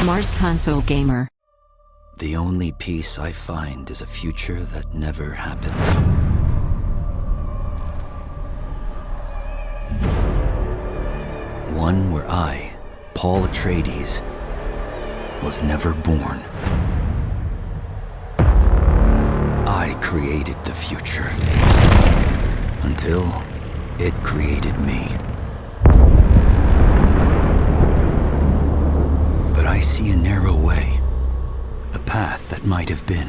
Mars Console Gamer. The only peace I find is a future that never happened. One where I, Paul Atreides, was never born. I created the future until it created me. But I see a narrow way, a path that might have been.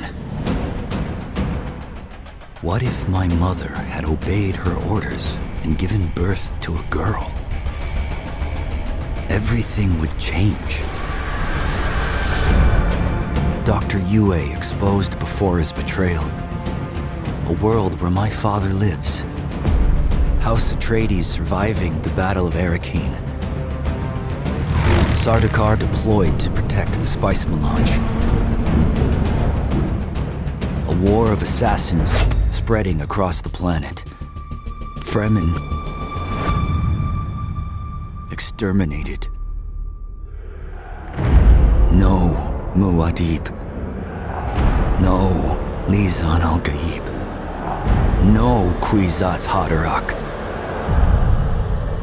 What if my mother had obeyed her orders and given birth to a girl? Everything would change. Dr. Yue exposed before his betrayal. A world where my father lives. House Atreides surviving the Battle of Arrakeen. Sardaukar deployed to protect the spice melange. A war of assassins spreading across the planet. Fremen exterminated. No Muad'Dib. No Lisan al-Gaib. No Kwisatz Haderach.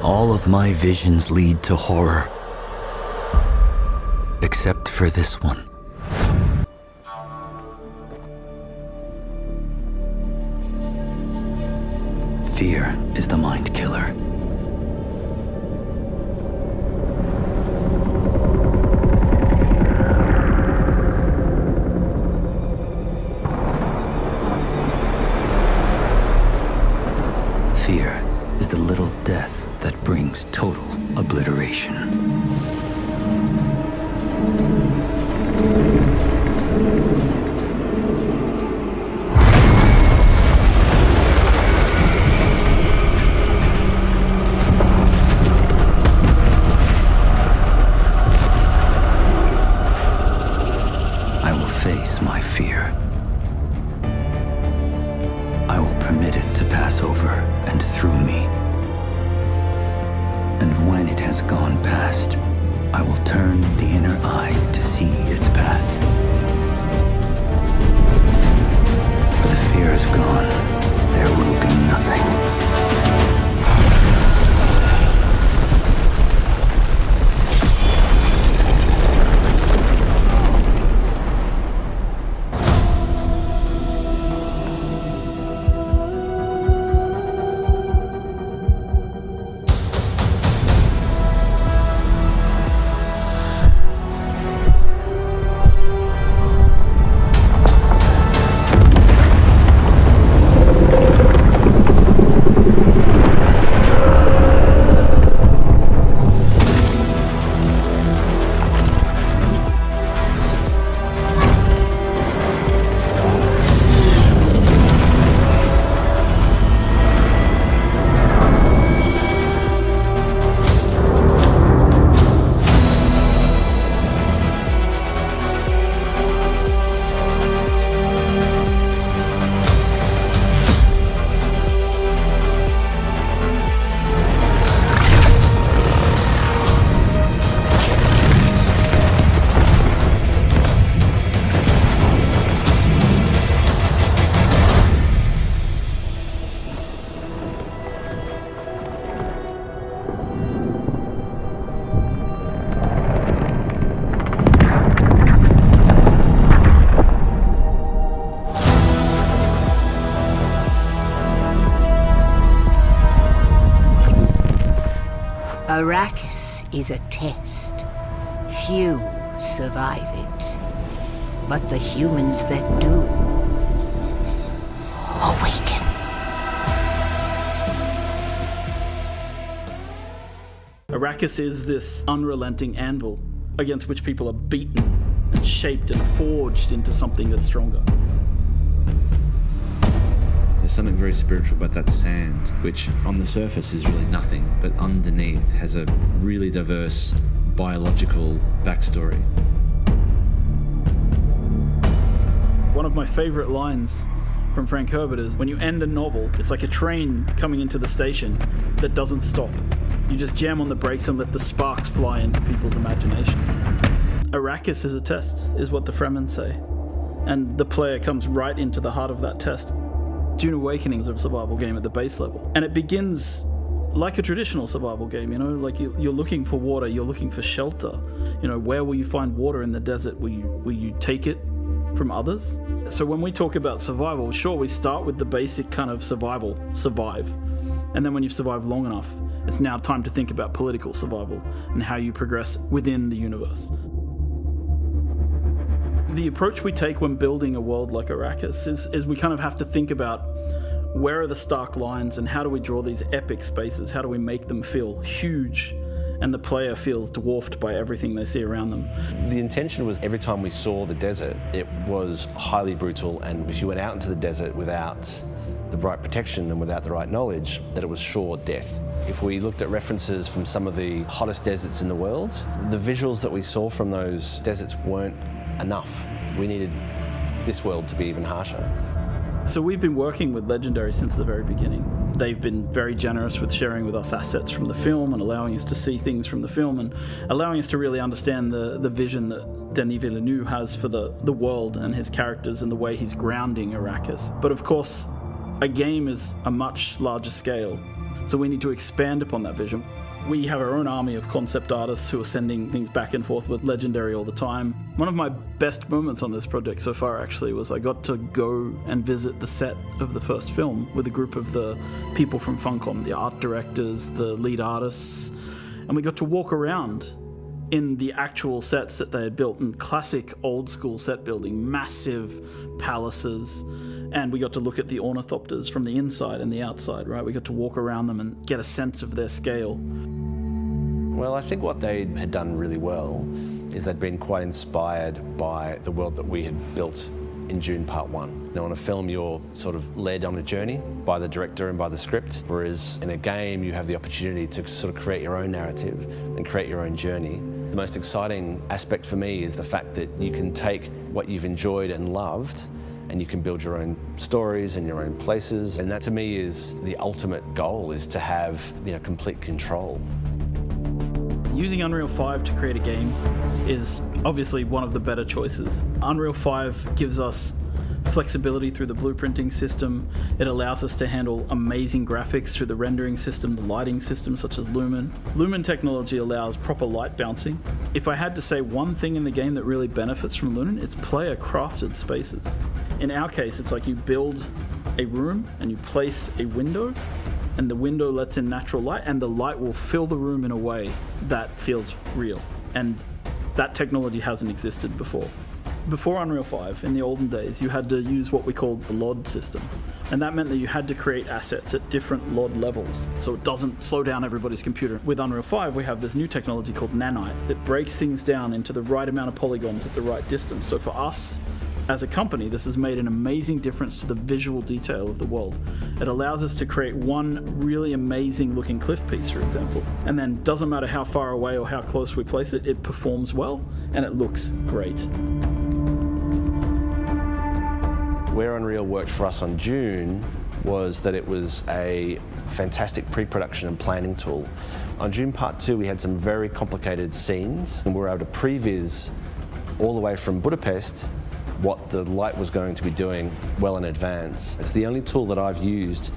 All of my visions lead to horror. Except for this one. Fear is the mind killer. Fear is the little death that brings total obliteration. I will face my fear. I will permit it to pass over and through me. And when it has gone past, I will turn the inner eye to see its path. Where the fear is gone, there will be nothing. Arrakis is a test. Few survive it. But the humans that do awaken. Arrakis is this unrelenting anvil against which people are beaten and shaped and forged into something that's stronger. There's something very spiritual about that sand, which on the surface is really nothing, but underneath has a really diverse biological backstory. One of my favorite lines from Frank Herbert is, when you end a novel, it's like a train coming into the station that doesn't stop. You just jam on the brakes and let the sparks fly into people's imagination. Arrakis is a test, is what the Fremen say. And the player comes right into the heart of that test. Dune Awakening is a survival game at the base level. And it begins like a traditional survival game, you know, like you're looking for water, you're looking for shelter. You know, where will you find water in the desert? Will you take it from others? So when we talk about survival, sure, we start with the basic kind of survive. And then when you've survived long enough, it's now time to think about political survival and how you progress within the universe. The approach we take when building a world like Arrakis is we kind of have to think about where are the stark lines and how do we draw these epic spaces? How do we make them feel huge and the player feels dwarfed by everything they see around them? The intention was every time we saw the desert, it was highly brutal, and if you went out into the desert without the right protection and without the right knowledge, that it was sure death. If we looked at references from some of the hottest deserts in the world, the visuals that we saw from those deserts weren't enough. We needed this world to be even harsher. So we've been working with Legendary since the very beginning. They've been very generous with sharing with us assets from the film and allowing us to see things from the film and allowing us to really understand the vision that Denis Villeneuve has for the world and his characters and the way he's grounding Arrakis. But of course, a game is a much larger scale, so we need to expand upon that vision. We have our own army of concept artists who are sending things back and forth with Legendary all the time. One of my best moments on this project so far actually was I got to go and visit the set of the first film with a group of the people from Funcom, the art directors, the lead artists, and we got to walk around in the actual sets that they had built in classic old school set building, massive palaces, and we got to look at the ornithopters from the inside and the outside, right? We got to walk around them and get a sense of their scale. Well, I think what they had done really well is they'd been quite inspired by the world that we had built in Dune Part 1. Now, in a film, you're sort of led on a journey by the director and by the script, whereas in a game, you have the opportunity to sort of create your own narrative and create your own journey. The most exciting aspect for me is the fact that you can take what you've enjoyed and loved and you can build your own stories and your own places. And that to me is the ultimate goal, is to have, you know, complete control. Using Unreal 5 to create a game is obviously one of the better choices. Unreal 5 gives us flexibility through the blueprinting system. It allows us to handle amazing graphics through the rendering system, the lighting system such as Lumen. Lumen technology allows proper light bouncing. If I had to say one thing in the game that really benefits from Lumen, it's player crafted spaces. In our case, it's like you build a room and you place a window, and the window lets in natural light, and the light will fill the room in a way that feels real. And that technology hasn't existed before. Before Unreal 5, in the olden days, you had to use what we called the LOD system. And that meant that you had to create assets at different LOD levels, so it doesn't slow down everybody's computer. With Unreal 5, we have this new technology called nanite that breaks things down into the right amount of polygons at the right distance. So for us, as a company, this has made an amazing difference to the visual detail of the world. It allows us to create one really amazing looking cliff piece, for example, and then doesn't matter how far away or how close we place it, it performs well and it looks great. Where Unreal worked for us on Dune was that it was a fantastic pre-production and planning tool. On Dune Part 2, we had some very complicated scenes, and we were able to previs all the way from Budapest what the light was going to be doing well in advance. It's the only tool that I've used,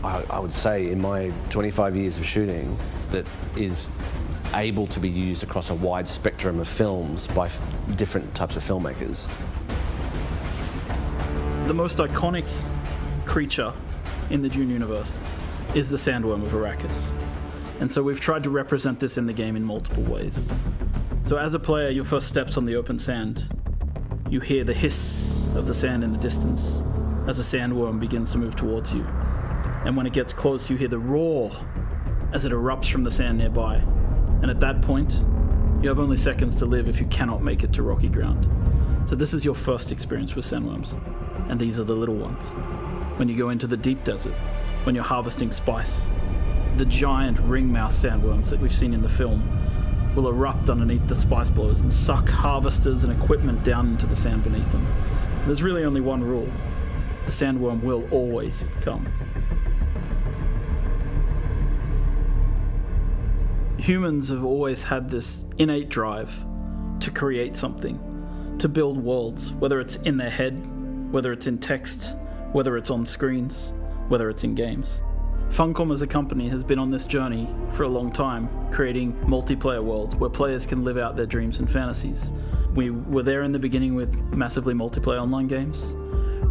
I would say, in my 25 years of shooting that is able to be used across a wide spectrum of films by different types of filmmakers. The most iconic creature in the Dune universe is the sandworm of Arrakis. And so we've tried to represent this in the game in multiple ways. So as a player, your first steps on the open sand, you hear the hiss of the sand in the distance as the sandworm begins to move towards you. And when it gets close, you hear the roar as it erupts from the sand nearby. And at that point, you have only seconds to live if you cannot make it to rocky ground. So this is your first experience with sandworms. And these are the little ones. When you go into the deep desert, when you're harvesting spice, the giant ring-mouth sandworms that we've seen in the film will erupt underneath the spice blows and suck harvesters and equipment down into the sand beneath them. There's really only one rule. The sandworm will always come. Humans have always had this innate drive to create something, to build worlds, whether it's in their head, whether it's in text, whether it's on screens, whether it's in games. Funcom as a company has been on this journey for a long time, creating multiplayer worlds where players can live out their dreams and fantasies. We were there in the beginning with massively multiplayer online games.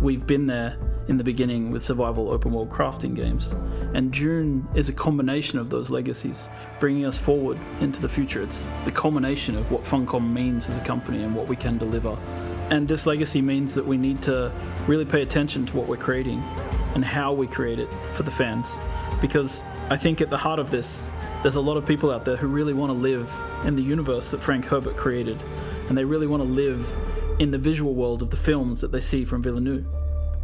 We've been there in the beginning with survival open world crafting games. And Dune is a combination of those legacies, bringing us forward into the future. It's the culmination of what Funcom means as a company and what we can deliver. And this legacy means that we need to really pay attention to what we're creating and how we create it for the fans. Because I think at the heart of this, there's a lot of people out there who really want to live in the universe that Frank Herbert created. And they really want to live in the visual world of the films that they see from Villeneuve.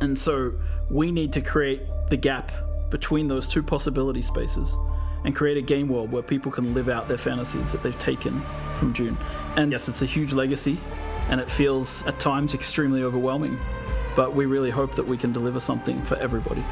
And so we need to create the gap between those two possibility spaces and create a game world where people can live out their fantasies that they've taken from Dune. And yes, it's a huge legacy, and it feels at times extremely overwhelming, but we really hope that we can deliver something for everybody.